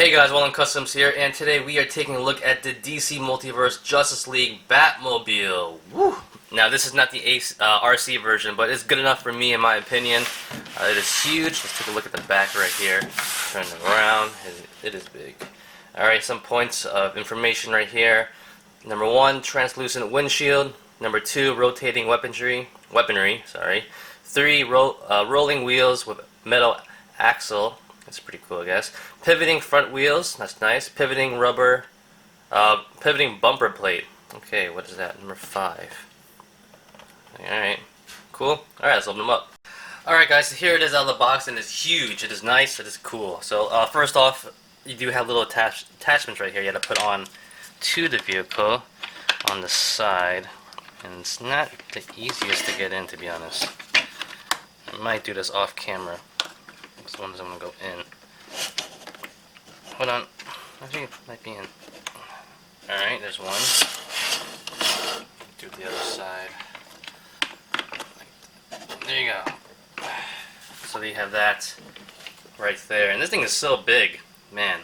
Hey guys, Wallen Customs here, and today we are taking a look at the DC Multiverse Justice League Batmobile. Woo! Now this is not the RC version, but it's good enough for me in my opinion. It is huge. Let's take a look at the back right here. Turn it around. It is big. Alright, some points of information right here. Number 1, translucent windshield. Number 2, rotating weaponry. 3, rolling wheels with metal axle. That's pretty cool, I guess. Pivoting front wheels. That's nice. Pivoting rubber. Pivoting bumper plate. Okay, what is that? Number 5. Alright. Cool. Alright, let's open them up. Alright guys, so here it is out of the box, and it's huge. It is nice. It is cool. So first off, you do have little attachments right here you have to put on to the vehicle on the side. And it's not the easiest to get in, to be honest. I might do this off camera. This one's going to go in. Hold on. I think it might be in. Alright, there's one. Do the other side. There you go. So you have that right there. And this thing is so big. Man.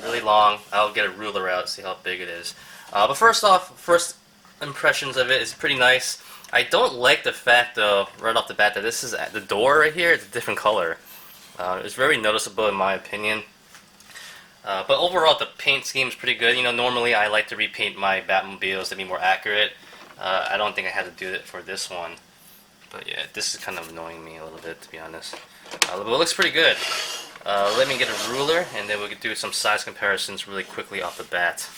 Really long. I'll get a ruler out, see how big it is. But first off, first impressions of it is pretty nice. I don't like the fact, though, right off the bat, that this is at the door right here. It's a different color. It's very noticeable in my opinion. But overall, the paint scheme is pretty good. You know, normally I like to repaint my Batmobiles to be more accurate. I don't think I had to do it for this one. But yeah, this is kind of annoying me a little bit, to be honest. But it looks pretty good. Let me get a ruler, and then we can do some size comparisons really quickly off the bat.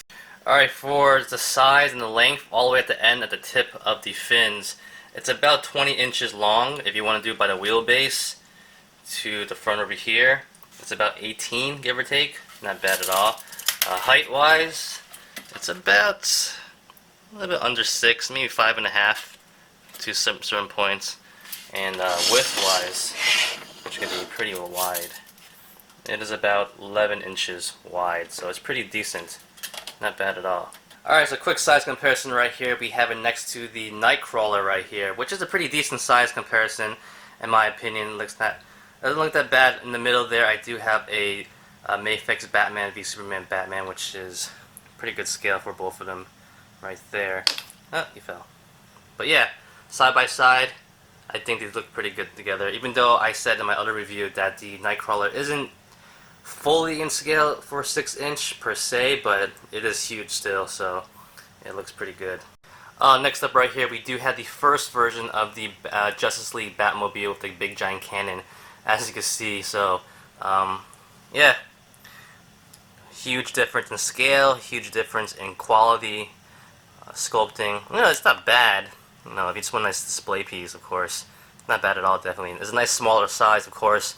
Alright, for the size and the length, all the way at the end, at the tip of the fins, it's about 20 inches long if you want to do it by the wheelbase. To the front over here, it's about 18, give or take. Not bad at all. Height-wise, it's about a little bit under 6, maybe 5.5 to some certain points. And width-wise, which can be pretty wide, it is about 11 inches wide, so it's pretty decent. Not bad at all. Alright, so quick size comparison right here. We have it next to the Nightcrawler right here, which is a pretty decent size comparison, in my opinion. It doesn't look that bad. In the middle there, I do have a Mayfix Batman v Superman Batman, which is pretty good scale for both of them right there. Oh, you fell. But yeah, side by side, I think these look pretty good together. Even though I said in my other review that the Nightcrawler isn't fully in scale for 6-inch per se, but it is huge still, so it looks pretty good. Next up right here, we do have the first version of the Justice League Batmobile with the big giant cannon, as you can see. So yeah, huge difference in scale, huge difference in quality, sculpting. You know, it's not bad. You know, if you just want a nice display piece, of course, not bad at all. Definitely, it's a nice smaller size, of course,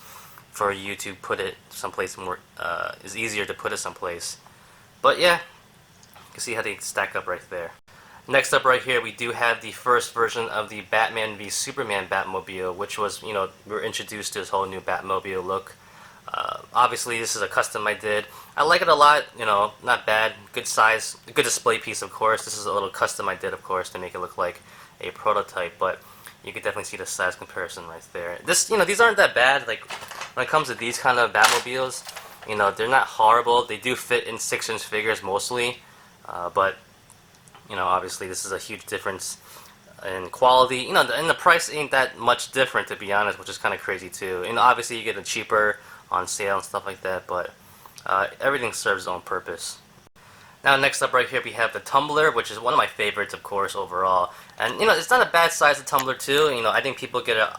for you to put it someplace more. It's easier to put it someplace. But yeah, you can see how they stack up right there. Next up right here, we do have the first version of the Batman v Superman Batmobile, which was, you know, we were introduced to this whole new Batmobile look. Obviously, this is a custom I did. I like it a lot, you know, not bad, good size, good display piece, of course. This is a little custom I did, of course, to make it look like a prototype, but you can definitely see the size comparison right there. This, you know, these aren't that bad. Like, when it comes to these kind of Batmobiles, you know, they're not horrible. They do fit in 6-inch figures mostly, but you know, obviously this is a huge difference in quality. You know, and the price ain't that much different, to be honest, which is kind of crazy too. And obviously you get it cheaper on sale and stuff like that, but everything serves its own purpose. Now next up right here we have the tumbler, which is one of my favorites, of course, overall. And you know, it's not a bad size of tumbler too. You know, I think people get a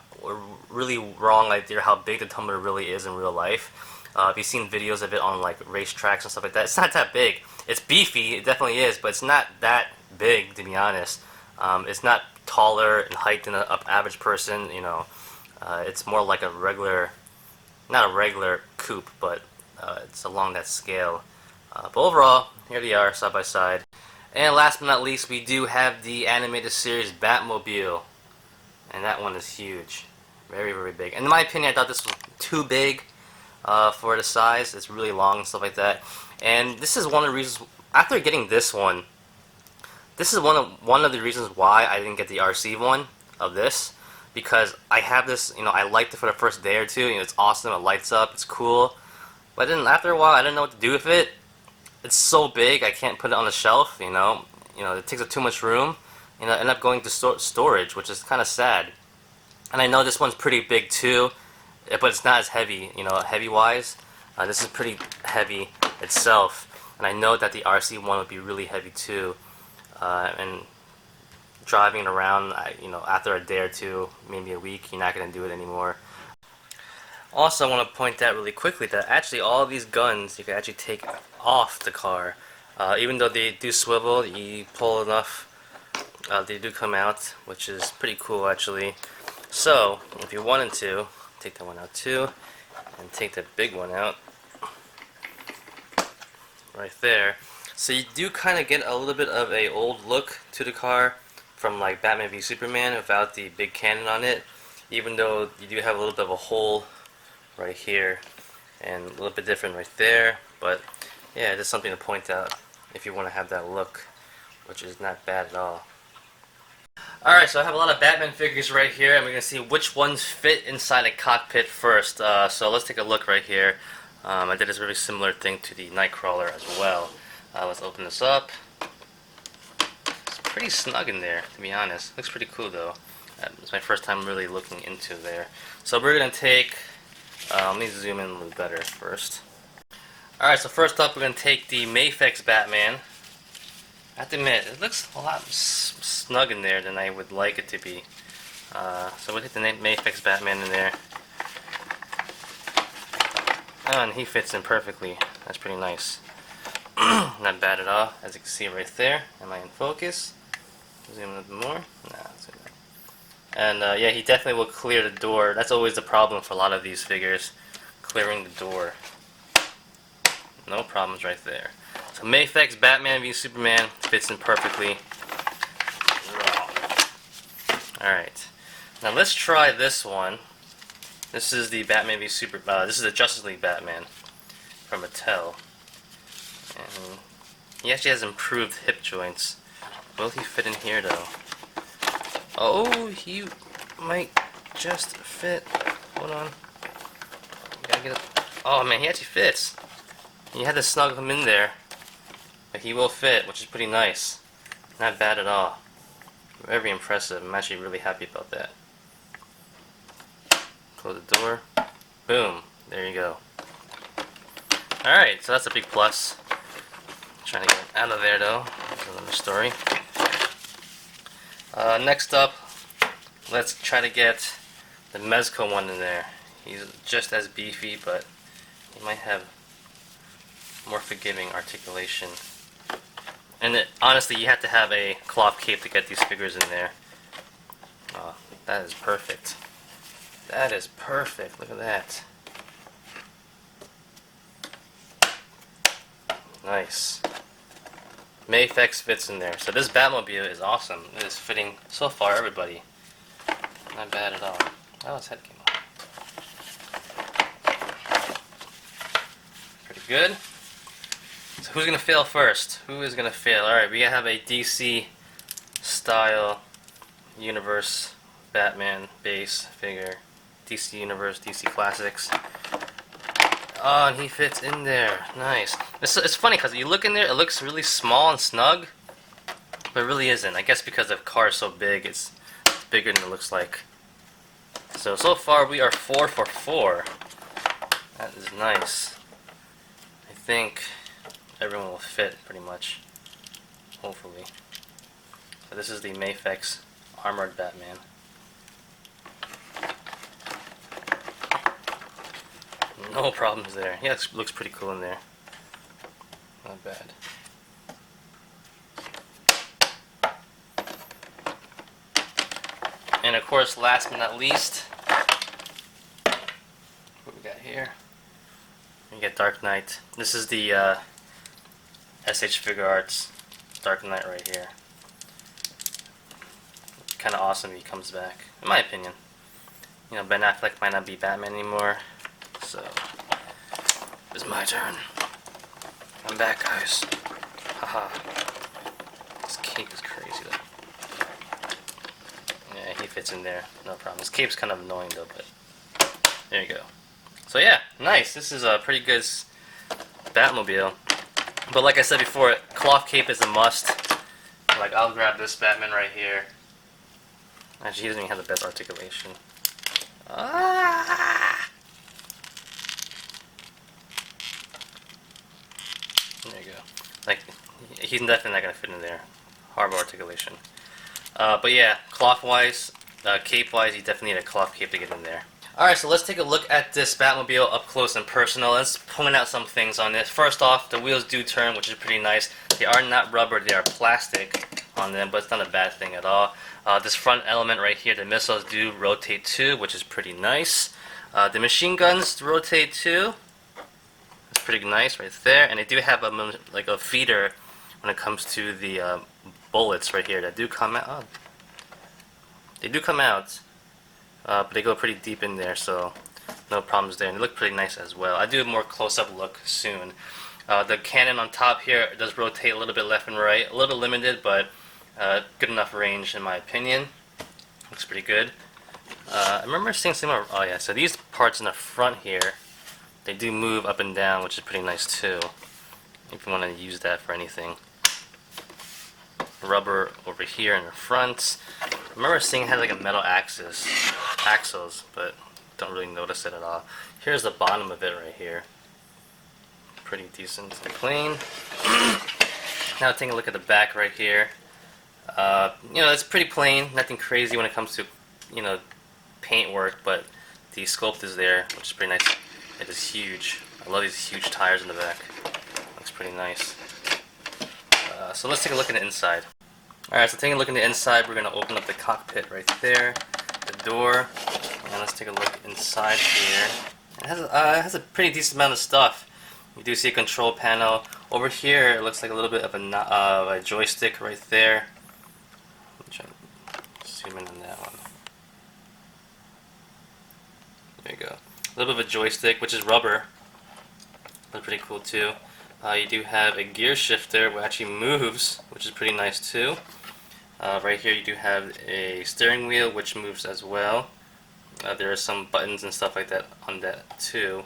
really wrong idea how big the tumbler really is in real life. If you've seen videos of it on like racetracks and stuff like that, it's not that big. It's beefy, it definitely is, but it's not that big, to be honest. It's not taller in height than an average person. You know, it's more like a regular, not a regular coupe, but it's along that scale. But overall, here they are, side by side. And last but not least, we do have the animated series Batmobile, and that one is huge, very, very big. And in my opinion, I thought this was too big for the size. It's really long and stuff like that. And this is one of the reasons, after getting this one, this is one of the reasons why I didn't get the RC one of this, because I have this, you know, I liked it for the first day or two. You know, it's awesome, it lights up, it's cool. But then after a while, I didn't know what to do with it. It's so big, I can't put it on the shelf. It takes up too much room. I end up going to storage, which is kind of sad. And I know this one's pretty big too, but it's not as heavy. Heavy-wise, this is pretty heavy itself. And I know that the RC one would be really heavy too. And driving it around, after a day or two, maybe a week, you're not going to do it anymore. Also, I want to point out really quickly that actually all of these guns you can actually take off the car. Even though they do swivel, you pull enough, they do come out, which is pretty cool actually. So, if you wanted to, take that one out too, and take the big one out, right there. So you do kind of get a little bit of a old look to the car, from like Batman v Superman without the big cannon on it, even though you do have a little bit of a hole right here and a little bit different right there. But yeah, just something to point out if you want to have that look, which is not bad at all. Alright, so I have a lot of Batman figures right here, and we're going to see which ones fit inside a cockpit first. So let's take a look right here. I did this very similar thing to the Nightcrawler as well. Let's open this up. It's pretty snug in there, to be honest. Looks pretty cool though. It's my first time really looking into there. So we're going to take, let me zoom in a little better first. Alright, so first up we're going to take the Mafex Batman. I have to admit, it looks a lot snug in there than I would like it to be. So we'll take the Mafex Batman in there. Oh, and he fits in perfectly. That's pretty nice. Not bad at all, as you can see right there. Am I in focus? Zoom in a bit more. Nah, zoom in. And yeah, he definitely will clear the door. That's always the problem for a lot of these figures, clearing the door. No problems right there. So Mafex Batman v Superman fits in perfectly. Alright, now let's try this one. This is the Batman v this is the Justice League Batman from Mattel. And he actually has improved hip joints. Will he fit in here though? Oh, he might just fit. Hold on. Gotta get it. Oh man, he actually fits. You had to snug him in there. But he will fit, which is pretty nice. Not bad at all. Very impressive. I'm actually really happy about that. Close the door. Boom. There you go. Alright, so that's a big plus. Trying to get out of there though. That's another story. Next up, let's try to get the Mezco one in there. He's just as beefy, but he might have more forgiving articulation. And honestly, you have to have a cloth cape to get these figures in there. Oh, that is perfect. That is perfect. Look at that. Nice. Mafex fits in there. So this Batmobile is awesome. It is fitting so far everybody. Not bad at all. Oh, his head came off. Pretty good. So who's going to fail first? Who is going to fail? Alright, we have a DC style Universe Batman base figure. DC Universe, DC Classics. Oh, and he fits in there. Nice. It's funny because you look in there, it looks really small and snug, but it really isn't. I guess because the car is so big, it's bigger than it looks like. So far we are 4 for 4. That is nice. I think everyone will fit pretty much. Hopefully. So this is the Mafex Armored Batman. No problems there. Yeah, it looks pretty cool in there. Not bad. And of course, last but not least, what we got here? We get Dark Knight. This is the SH Figure Arts Dark Knight right here. Kind of awesome he comes back, in my opinion. You know, Ben Affleck might not be Batman anymore. So, it's my turn. I'm back, guys. Haha. This cape is crazy, though. Yeah, he fits in there. No problem. This cape's kind of annoying, though, but there you go. So, yeah, nice. This is a pretty good Batmobile. But like I said before, cloth cape is a must. Like, I'll grab this Batman right here. Actually, he doesn't even have the best articulation. Ah! There you go. Like, he's definitely not gonna fit in there. Horrible articulation. But yeah, cloth-wise, cape-wise, you definitely need a cloth cape to get in there. Alright, so let's take a look at this Batmobile up close and personal. Let's point out some things on this. First off, the wheels do turn, which is pretty nice. They are not rubber, they are plastic on them, but it's not a bad thing at all. This front element right here, the missiles do rotate too, which is pretty nice. The machine guns rotate too. It's pretty nice right there. And they do have a feeder when it comes to the bullets right here that do come out. Oh. They do come out. But they go pretty deep in there, so no problems there. And they look pretty nice as well. I do a more close-up look soon. The cannon on top here does rotate a little bit left and right. A little limited, but good enough range in my opinion. Looks pretty good. I remember seeing some. Oh yeah, so these parts in the front here, they do move up and down, which is pretty nice too. If you want to use that for anything. Rubber over here in the front. I remember seeing it had like a metal axles, but don't really notice it at all. Here's the bottom of it right here. Pretty decent and clean. Now taking a look at the back right here. You know, it's pretty plain, nothing crazy when it comes to, you know, paint work, but the sculpt is there, which is pretty nice. It is huge. I love these huge tires in the back. Looks pretty nice. So let's take a look at the inside. Alright, so taking a look in the inside, we're going to open up the cockpit right there, the door, and let's take a look inside here. It has a pretty decent amount of stuff. You do see a control panel. Over here, it looks like a little bit of a joystick right there. Let me try to zoom in on that one. There you go. A little bit of a joystick, which is rubber, but pretty cool too. You do have a gear shifter which actually moves, which is pretty nice too. Right here you do have a steering wheel which moves as well. There are some buttons and stuff like that on that too.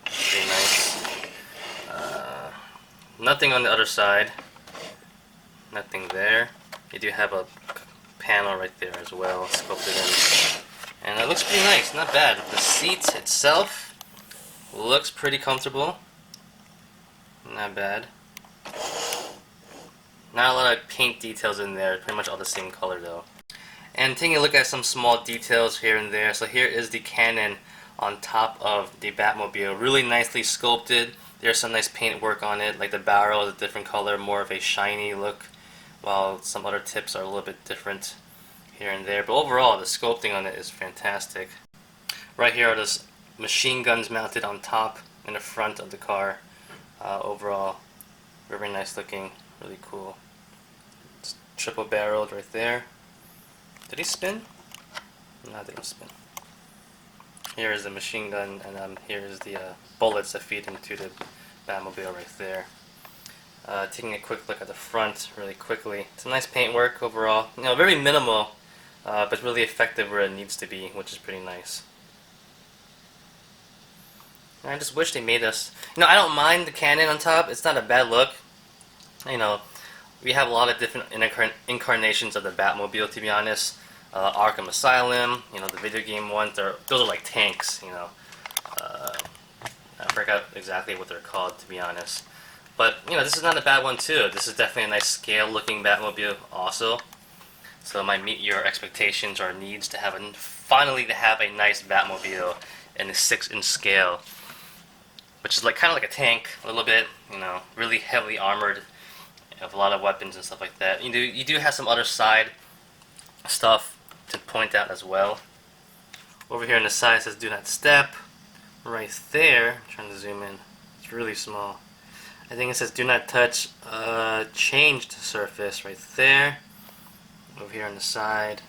Pretty nice. Nothing on the other side. Nothing there. You do have a panel right there as well, sculpted in. And it looks pretty nice, not bad. The seat itself looks pretty comfortable. Not bad. Not a lot of paint details in there, pretty much all the same color though. And taking a look at some small details here and there. So here is the cannon on top of the Batmobile. Really nicely sculpted. There's some nice paint work on it, like the barrel is a different color, more of a shiny look, while some other tips are a little bit different here and there. But overall, the sculpting on it is fantastic. Right here are the machine guns mounted on top in the front of the car. Overall, very nice looking, really cool. It's triple barreled right there. Did he spin? No, I didn't spin. Here is the machine gun, and here is the bullets that feed into the Batmobile right there. Taking a quick look at the front really quickly. It's a nice paintwork overall. You know, very minimal, but really effective where it needs to be, which is pretty nice. I just wish they made us... You know, I don't mind the cannon on top. It's not a bad look. You know, we have a lot of different incarnations of the Batmobile, to be honest. Arkham Asylum, you know, the video game ones, those are like tanks, you know. I forgot exactly what they're called, to be honest. But, you know, this is not a bad one, too. This is definitely a nice scale-looking Batmobile also. So it might meet your expectations or needs to have finally to have a nice Batmobile in a 6-inch scale. Which is like kind of like a tank, a little bit, you know, really heavily armored, have a lot of weapons and stuff like that. You do have some other side stuff to point out as well. Over here on the side it says "Do not step." Right there, I'm trying to zoom in. It's really small. I think it says "Do not touch changed surface" right there. Over here on the side,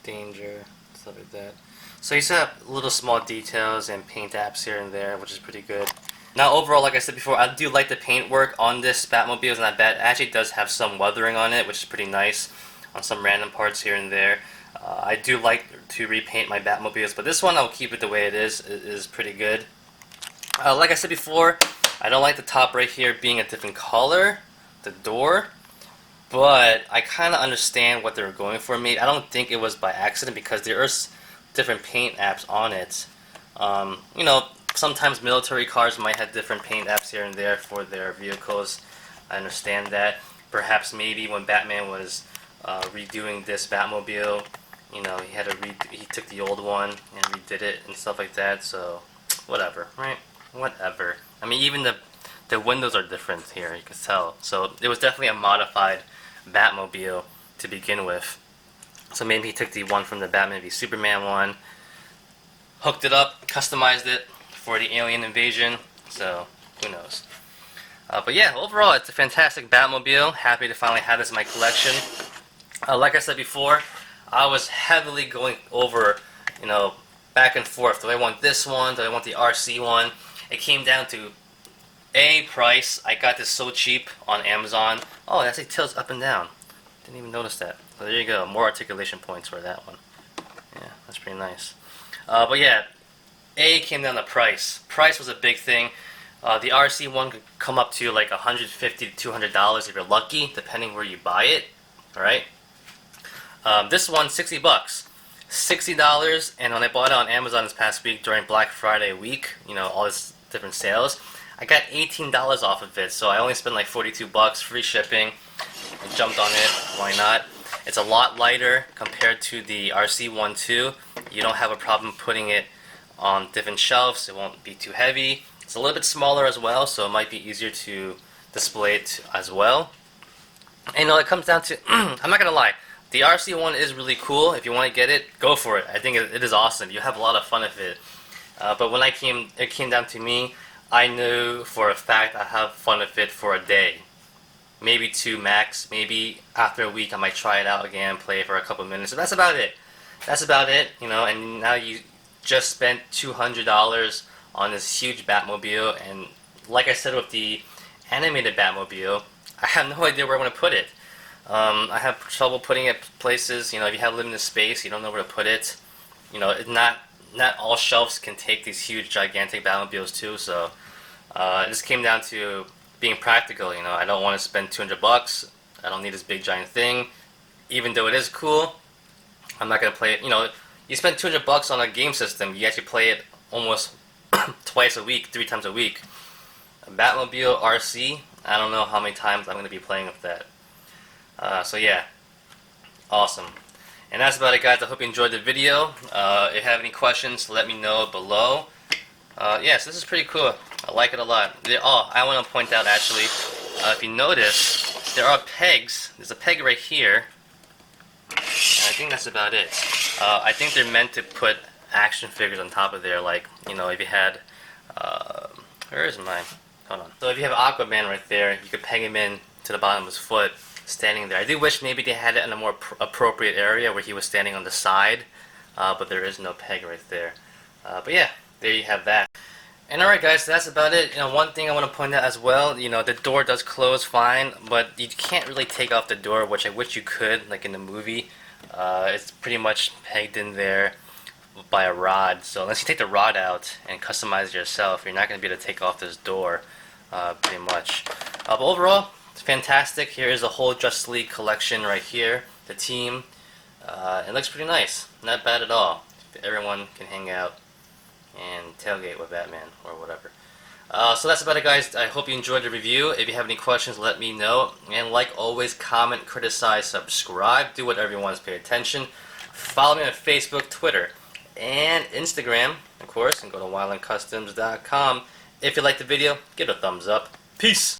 danger, stuff like that. So you still have little small details and paint apps here and there, which is pretty good. Now overall, like I said before, I do like the paint work on this Batmobile. It's not bad. It actually does have some weathering on it, which is pretty nice on some random parts here and there. I do like to repaint my Batmobiles, but this one I'll keep it the way it is. It is pretty good. Like I said before, I don't like the top right here being a different color, the door, but I kind of understand what they were going for. Maybe I don't think it was by accident because there are different paint apps on it. You know, sometimes military cars might have different paint apps here and there for their vehicles. I understand that. Perhaps maybe when Batman was redoing this Batmobile, you know, he took the old one and redid it and stuff like that. So whatever, right? Whatever. I mean, even the windows are different here. You can tell. So it was definitely a modified Batmobile to begin with. So maybe he took the one from the Batman v Superman one, hooked it up, customized it for the alien invasion. So who knows? But yeah, overall, it's a fantastic Batmobile. Happy to finally have this in my collection. Like I said before, I was heavily going over, you know, back and forth. Do I want this one? Do I want the RC one? It came down to A, price. I got this so cheap on Amazon. Oh, it actually tilts up and down. Didn't even notice that. So there you go. More articulation points for that one. Yeah, that's pretty nice. But yeah, A came down to price. Price was a big thing. The RC one could come up to like $150 to $200 if you're lucky, depending where you buy it. All right. This one, $60. $60, and when I bought it on Amazon this past week during Black Friday week, you know, all this different sales, I got $18 off of it. So I only spent like $42, free shipping. I jumped on it. Why not? It's a lot lighter compared to the RC one too. You don't have a problem putting it on different shelves. It won't be too heavy. It's a little bit smaller as well, so it might be easier to display it as well. And you know, it comes down to, I'm not gonna lie, the RC one is really cool. If you want to get it, go for it. I think it is awesome. You have a lot of fun with it. But when it came down to me, I knew for a fact I have fun with it for a day, maybe two max. Maybe after a week I might try it out again, play it for a couple minutes. So that's about it. That's about it. You know, and now you just spent $200 on this huge Batmobile, and like I said with the animated Batmobile, I have no idea where I'm going to put it. I have trouble putting it places. You know, if you have limited space, you don't know where to put it. You know, not all shelves can take these huge, gigantic Batmobiles too. So it just came down to being practical. You know, I don't want to spend $200. I don't need this big giant thing. Even though it is cool, I'm not going to play it. You know, you spend $200 on a game system, you actually play it almost twice a week, 3 times a week. A Batmobile RC, I don't know how many times I'm going to be playing with that. So yeah, awesome. And that's about it, guys. I hope you enjoyed the video. If you have any questions, let me know below. Yes, this is pretty cool. I like it a lot. Oh, I want to point out actually, if you notice, there are pegs. There's a peg right here. And I think that's about it. I think they're meant to put action figures on top of there, like, you know, if you had, where is mine? Hold on. So if you have Aquaman right there, you could peg him in to the bottom of his foot, standing there. I do wish maybe they had it in a more appropriate area where he was standing on the side, but there is no peg right there. But yeah, there you have that. And alright guys, that's about it. You know, one thing I want to point out as well, you know, the door does close fine, but you can't really take off the door, which I wish you could, like in the movie. It's pretty much pegged in there by a rod, so unless you take the rod out and customize it yourself, you're not going to be able to take off this door, pretty much. But overall, it's fantastic. Here is the whole Justice League collection right here, the team. It looks pretty nice, not bad at all. Everyone can hang out and tailgate with Batman or whatever. So that's about it, guys. I hope you enjoyed the review. If you have any questions, let me know. And like always, comment, criticize, subscribe, do whatever you want to pay attention. Follow me on Facebook, Twitter, and Instagram, of course, and go to wildlandcustoms.com. If you liked the video, give it a thumbs up. Peace!